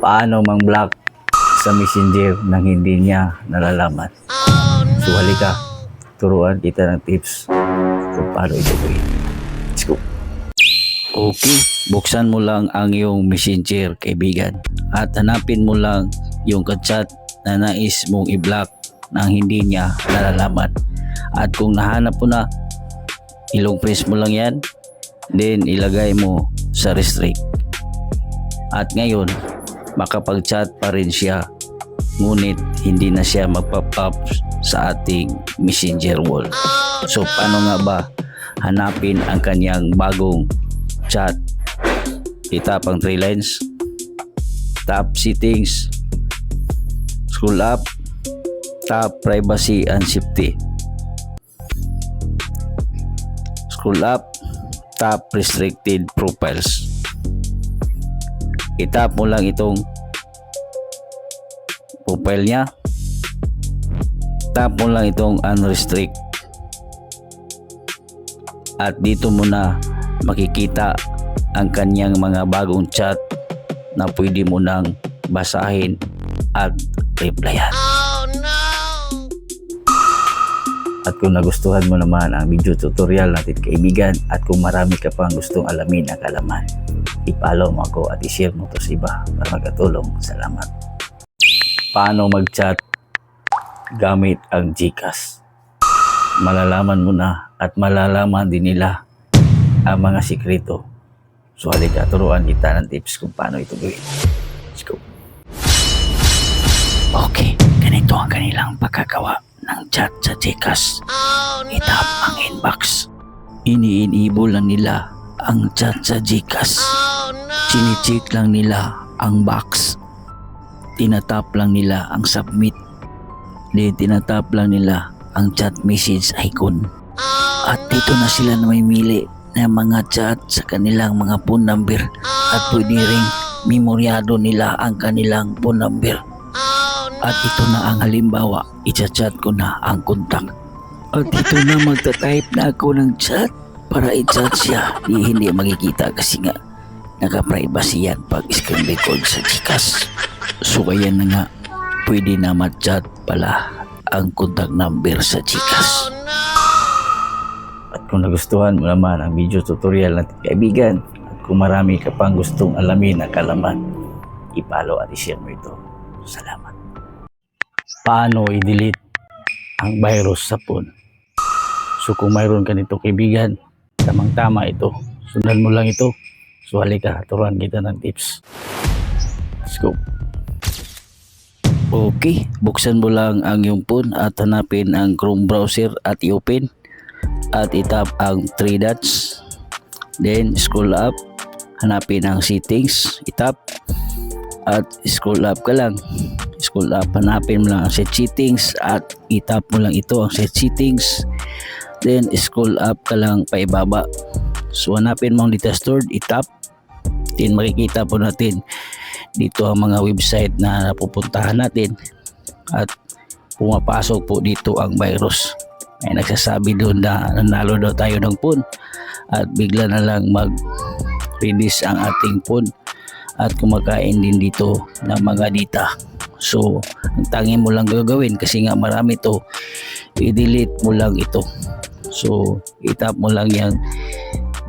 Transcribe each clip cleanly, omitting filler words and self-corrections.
paano mang-block sa messenger nang hindi niya nalalaman. So halika, turuan kita ng tips kung paano ito gawin. Let's go. Okay, buksan mo lang ang iyong messenger, kaibigan, at hanapin mo lang yung chat na nais mong i-block nang hindi niya nalalaman. At kung nahanap mo na, ilong press mo lang yan, then ilagay mo sa restrict. At ngayon, makapag-chat pa rin siya, ngunit hindi na siya magpop up sa ating messenger wall. So paano nga ba hanapin ang kanyang bagong chat? Itap ang 3 lines, tap settings, scroll up, tap privacy and safety, scroll up, tap restricted profiles. Itap mo lang itong profile niya, tap mo lang itong unrestrict, at dito mo na makikita ang kanyang mga bagong chat na pwede mo nang basahin at replyan. At kung nagustuhan mo naman ang video tutorial natin, kaibigan, at kung marami ka pang gustong alamin ang kalaman, i-follow mo ako at i-share mo to sa iba para magkatulong. Salamat. Paano mag-chat gamit ang GCash? Malalaman mo na at malalaman din nila ang mga sikreto. So halika, turuan kita ng tips kung paano ito gawin. Let's go. Okay, ganito ang kanilang pagkagawa ng chat sa GCash. Itap ang inbox. Ini-enable lang nila ang chat sa GCash. Chine-check lang nila ang box. Tinatap lang nila ang submit. Then tinatap lang nila ang chat message icon. At dito na sila na mamimili ng mga chat sa kanilang mga phone number. At pwede ring memoryado nila ang kanilang phone number. At ito na ang halimbawa, i-chat ko na ang kontak. At ito na magta-type na ako ng chat para i-chat siya. Hindi makikita kasi nga naka-privacy yan pag screen record sa GCash. So kaya na nga, pwede na ma-chat pala ang contact number sa GCash. At kung nagustuhan mo naman ang video tutorial natin, kaibigan, at kung marami ka pang gustong alamin ang kalaman, i-follow at i-share mo ito. Salamat. Paano i-delete ang virus sa phone? So kung mayroon ka nito, kaibigan, tamang-tama ito. Sundan mo lang ito. So halika, turuan kita ng tips. Let's go. Okay, buksan mo lang ang iyong phone at hanapin ang Chrome browser at i-open. At itap ang 3 dots. Then scroll up, hanapin ang settings, itap. At scroll up ka lang. Scroll up, hanapin mo lang ang set settings at itap mo lang ito ang set settings. Then scroll up ka lang pa ibaba. So hanapin mo ang data stored, itap. Then makikita po natin dito ang mga website na napupuntahan natin at pumapasok po dito ang virus. May nagsasabi doon na nanalo daw tayo ng phone at bigla na lang mag-release ang ating phone at kumakain din dito ng mga data. So ang tanging mo lang gagawin kasi nga marami to, i-delete mo lang ito. So itap mo lang yung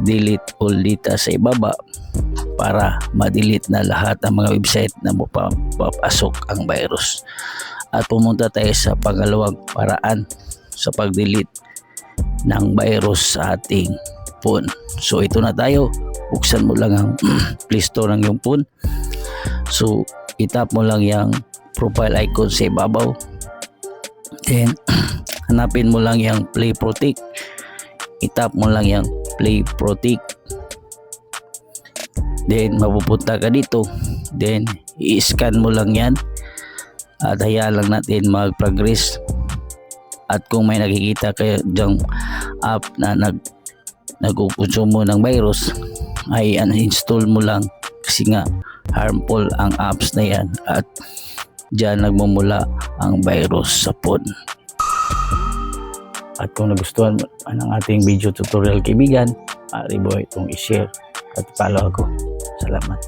delete all data sa ibaba para ma-delete na lahat ng mga website na papasok ang virus. At pumunta tayo sa pangalawang paraan sa pag-delete ng virus sa ating phone. So ito na tayo, buksan mo lang ang Play Store ng iyong phone. So itap mo lang yung profile icon sa ibabaw. Then hanapin mo lang yung Play Protect. Itap mo lang yung Play Protect. Then mapupunta ka dito. Then i-scan mo lang yan at hayaan lang natin mag-progress. At kung may nakikita kayo dyang app na nagkukonsumo ng virus, ay uninstall mo lang kasi nga harmful ang apps na yan at dyan nagmumula ang virus sa phone. At kung nagustuhan mo ang ating video tutorial, kaibigan, maaari mo itong i-share at follow ako. Salamat.